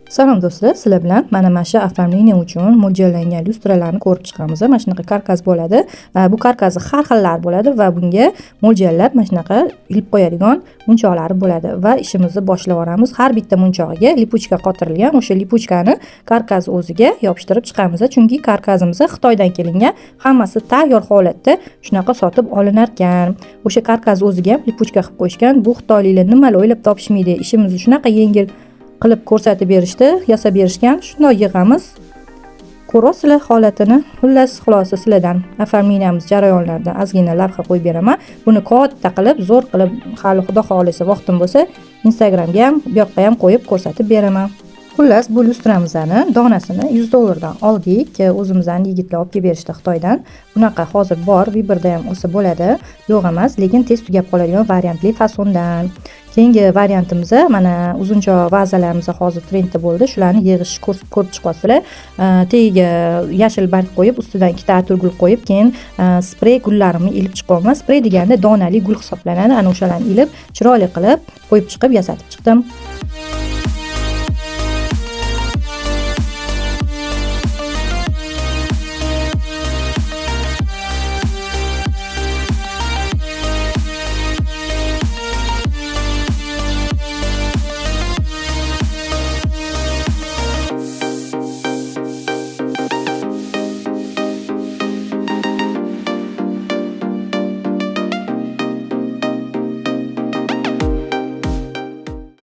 Salom do'stlar, sizlar bilan mana shu оформление uchun mo'ljallangan lyustralarni ko'rib chiqamiz. Mana shunaqa karkas bo'ladi. Bu karkasni har xillari bo'ladi va bunga mo'ljallab mana shunaqa ilib qo'yadigan munchoqlari bo'ladi va ishimizni boshlab yuboramiz. Har bitta munchog'iga lipuchka qotirilgan. O'sha lipuchkani karkas o'ziga yopishtirib chiqamiz. Chunki karkasimiz Xitoydan kelingan, hammasi tayyor holatda shunaqa sotib olinar ekan. O'sha karkas o'ziga ham lipuchka qilib qo'yishgan. Bu xitoyliklar nimalar o'ylab topishmaydi. Ishimizni shunaqa yengil qilib ko'rsatib berishdi, yasab berishgan. Shunday yig'amiz. Ko'rasizlar holatini. Xullas, xulosa sizlardan оформлениemiz jarayonlaridan ozgina lavha qo'yib beraman. Buni katta qilib, zo'r qilib, hali xudo xolisa vaqtim bo'lsa, Instagramga ham, bu yoqqa ham qo'yib ko'rsatib beraman. Xullas, bu lyustramizni donasini $100 dan oldik. O'zimizdan yigitlar olib kelib berishdi Xitoydan. Bunaqa hozir bor, Viberda ham olsa bo'ladi. Yo'q emas, lekin tez tugab qoladigan variantli fasondan. Keyingi variantimiz mana uzuncha vazalarimiz hozir trendda bo'ldi. Shularni yig'ish ko'rib chiqasizlar. Tagiga yashil barg qo'yib, ustidan ikkita atirgul qo'yib, keyin sprey gullarimni ilib chiqaman. Sprey deganda donali gul hisoblanadi. Ana o'shalarni ilib, chiroyli qilib qo'yib chiqib yasatib chiqdim.